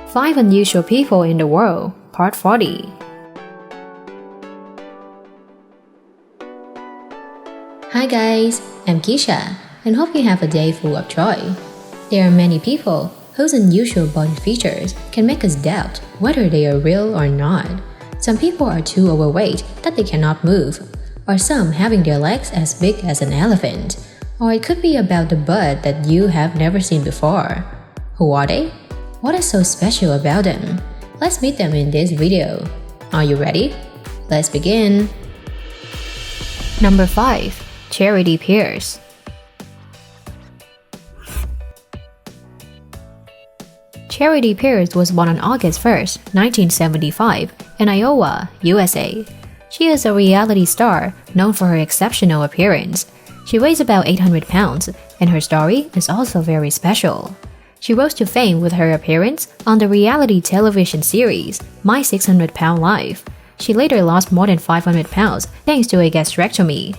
5 Unusual People in the World, Part 40. Hi guys, I'm Keisha, and hope you have a day full of joy. There are many people whose unusual body features can make us doubt whether they are real or not. Some people are too overweight that they cannot move, or some having their legs as big as an elephant, or it could be about the butt that you have never seen before. Who are they? What is so special about them? Let's meet them in this video. Are you ready? Let's begin. Number 5. Charity Pierce. Charity Pierce was born on August 1, 1975, in Iowa, USA. She is a reality star known for her exceptional appearance. She weighs about 800 pounds, and her story is also very special. She rose to fame with her appearance on the reality television series My 600 Pound Life. She later lost more than 500 pounds thanks to a gastrectomy.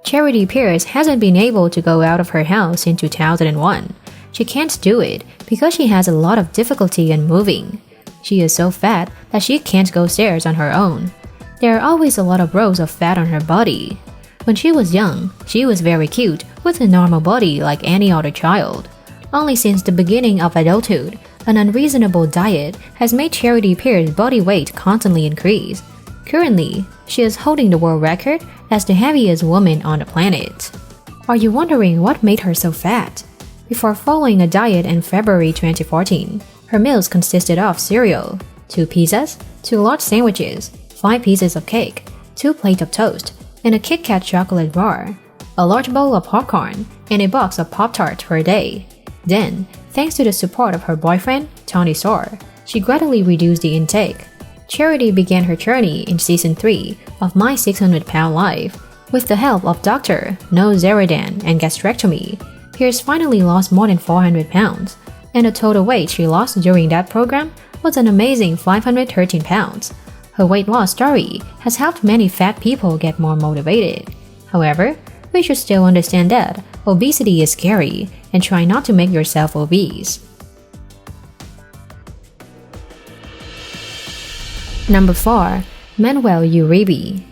Charity Pierce hasn't been able to go out of her house since 2001. She can't do it because she has a lot of difficulty in moving. She is so fat that she can't go stairs on her own. There are always a lot of rows of fat on her body. When she was young, she was very cute with a normal body like any other child. Only since the beginning of adulthood, an unreasonable diet has made Charity Pierce's body weight constantly increase. Currently, she is holding the world record as the heaviest woman on the planet. Are you wondering what made her so fat? Before following a diet in February 2014, her meals consisted of cereal, 2 pizzas, 2 large sandwiches, 5 pieces of cake, 2 plates of toast, and a Kit Kat chocolate bar, a large bowl of popcorn, and a box of Pop-Tarts per day. Then, thanks to the support of her boyfriend, Tony Soar, she gradually reduced the intake. Charity began her journey in Season 3 of My 600 Pound Life. With the help of Dr. No Zeradan and gastrectomy, Pierce finally lost more than 400 pounds, and the total weight she lost during that program was an amazing 513 pounds. Her weight loss story has helped many fat people get more motivated. However, we should still understand that obesity is scary and try not to make yourself obese. Number 4. Manuel Uribe.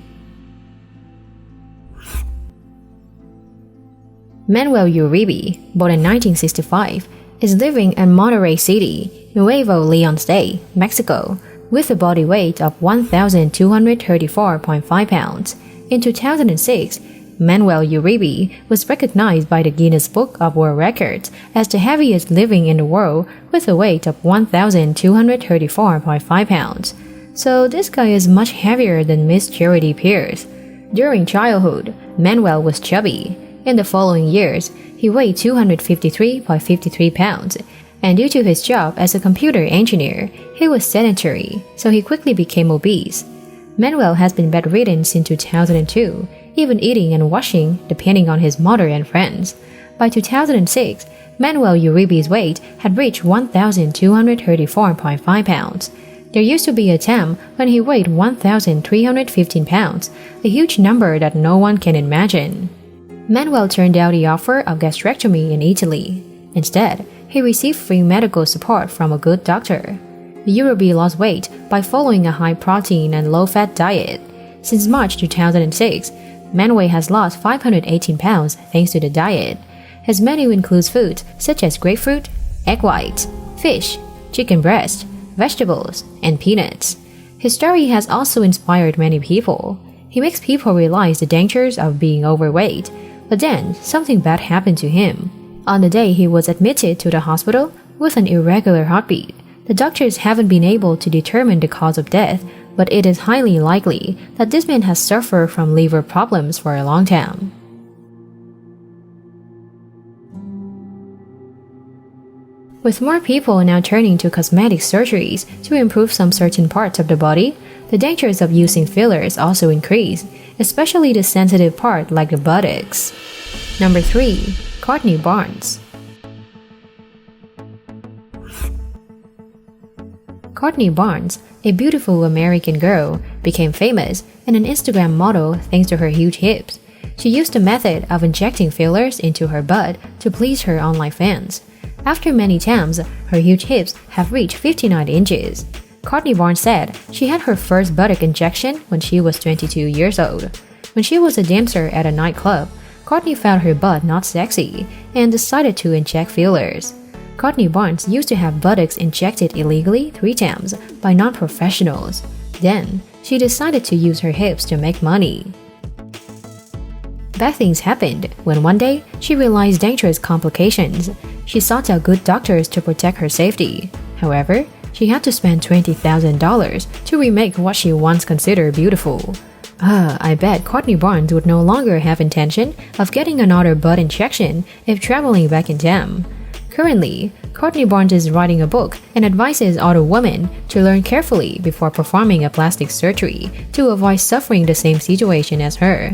Manuel Uribe, born in 1965, is living in Monterrey City, Nuevo Leon State, Mexico, with a body weight of 1,234.5 pounds. In 2006, Manuel Uribe was recognized by the Guinness Book of World Records as the heaviest living in the world with a weight of 1,234.5 pounds. So this guy is much heavier than Miss Charity Pierce. During childhood, Manuel was chubby. In the following years, he weighed 253.53 pounds, and due to his job as a computer engineer, he was sedentary, so he quickly became obese. Manuel has been bedridden since 2002, even eating and washing depending on his mother and friends. By 2006, Manuel Uribe's weight had reached 1,234.5 pounds. There used to be a time when he weighed 1,315 pounds, a huge number that no one can imagine. Manuel turned down the offer of gastrectomy in Italy. Instead, he received free medical support from a good doctor. Uribe lost weight by following a high-protein and low-fat diet. Since March 2006, Manuel has lost 518 pounds thanks to the diet. His menu includes foods such as grapefruit, egg whites, fish, chicken breast, vegetables, and peanuts. His story has also inspired many people. He makes people realize the dangers of being overweight. But then, something bad happened to him. On the day he was admitted to the hospital with an irregular heartbeat, the doctors haven't been able to determine the cause of death, but it is highly likely that this man has suffered from liver problems for a long time. With more people now turning to cosmetic surgeries to improve some certain parts of the body, the dangers of using fillers also increase, especially the sensitive part like the buttocks. Number 3. Courtney Barnes. Courtney Barnes, a beautiful American girl, became famous and an Instagram model thanks to her huge hips. She used the method of injecting fillers into her butt to please her online fans. After many attempts, her huge hips have reached 59 inches. Courtney Barnes said she had her first buttock injection when she was 22 years old. When she was a dancer at a nightclub, Courtney found her butt not sexy and decided to inject fillers. Courtney Barnes used to have buttocks injected illegally 3 times by non-professionals. Then, she decided to use her hips to make money. Bad things happened when one day she realized dangerous complications. She sought out good doctors to protect her safety. However, she had to spend $20,000 to remake what she once considered beautiful. I bet Courtney Barnes would no longer have intention of getting another butt injection if traveling back in time. Currently, Courtney Barnes is writing a book and advises other women to learn carefully before performing a plastic surgery to avoid suffering the same situation as her.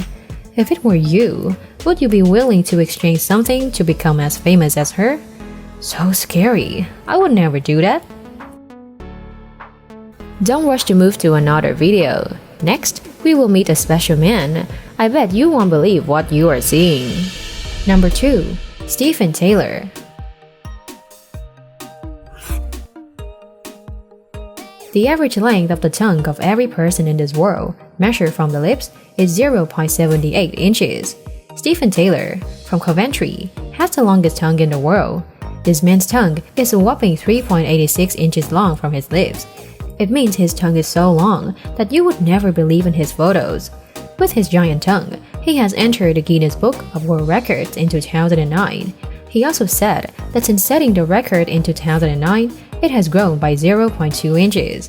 If it were you, would you be willing to exchange something to become as famous as her? So scary. I would never do that. Don't rush to move to another video. Next, we will meet a special man. I bet you won't believe what you are seeing. Number 2. Stephen Taylor. The average length of the tongue of every person in this world, measured from the lips, is 0.78 inches. Stephen Taylor, from Coventry, has the longest tongue in the world. This man's tongue is a whopping 3.86 inches long from his lips. It means his tongue is so long that you would never believe in his photos. With his giant tongue, he has entered the Guinness Book of World Records in 2009. He also said that since setting the record in 2009, it has grown by 0.2 inches.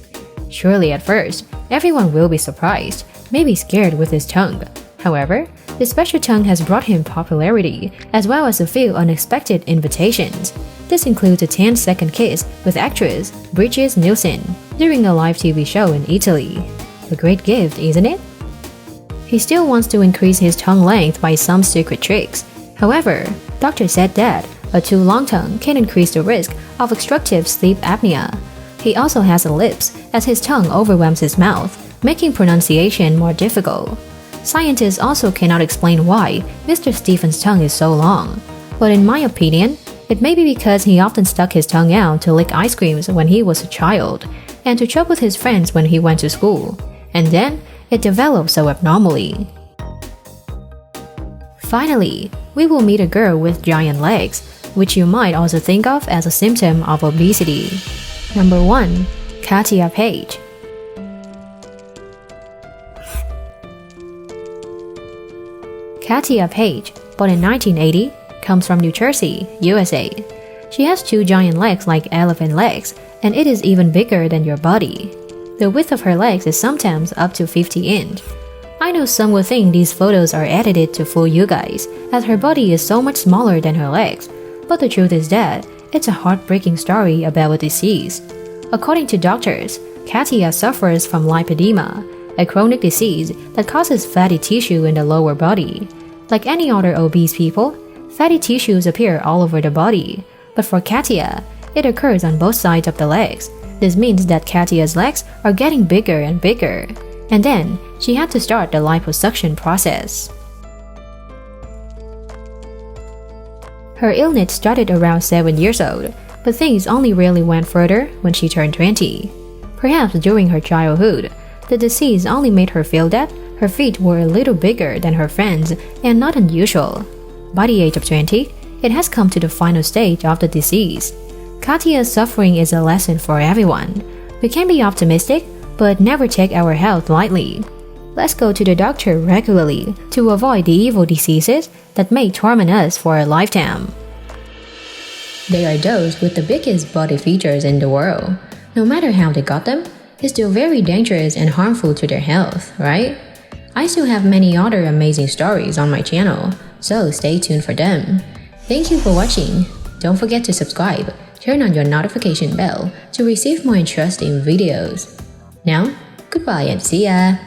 Surely at first, everyone will be surprised, maybe scared with his tongue. However, this special tongue has brought him popularity, as well as a few unexpected invitations. This includes a 10-second kiss with actress Bridget Nielsen during a live TV show in Italy. A great gift, isn't it? He still wants to increase his tongue length by some secret tricks. However, doctors said that a too long tongue can increase the risk of obstructive sleep apnea. He also has a lisp as his tongue overwhelms his mouth, making pronunciation more difficult. Scientists also cannot explain why Mr. Stephen's tongue is so long. But in my opinion, it may be because he often stuck his tongue out to lick ice creams when he was a child, and to joke with his friends when he went to school, and then it developed so abnormally. Finally, we will meet a girl with giant legs, which you might also think of as a symptom of obesity. Number 1. Katia Page. Katia Page, born in 1980, comes from New Jersey, USA. She has 2 giant legs like elephant legs, and it is even bigger than your body. The width of her legs is sometimes up to 50 inches. I know some will think these photos are edited to fool you guys, as her body is so much smaller than her legs, but the truth is that it's a heartbreaking story about a disease. According to doctors, Katia suffers from lipedema, a chronic disease that causes fatty tissue in the lower body. Like any other obese people, fatty tissues appear all over the body, but for Katia, it occurs on both sides of the legs. This means that Katia's legs are getting bigger and bigger, and then she had to start the liposuction process. Her illness started around 7 years old, but things only really went further when she turned 20. Perhaps during her childhood, the disease only made her feel that her feet were a little bigger than her friends and not unusual. By the age of 20, it has come to the final stage of the disease. Katia's suffering is a lesson for everyone. We can be optimistic, but never take our health lightly. Let's go to the doctor regularly to avoid the evil diseases that may torment us for a lifetime. They are those with the biggest body features in the world. No matter how they got them, it's still very dangerous and harmful to their health, right? I still have many other amazing stories on my channel, so stay tuned for them. Thank you for watching. Don't forget to subscribe, turn on your notification bell to receive more interesting videos. Now, goodbye and see ya!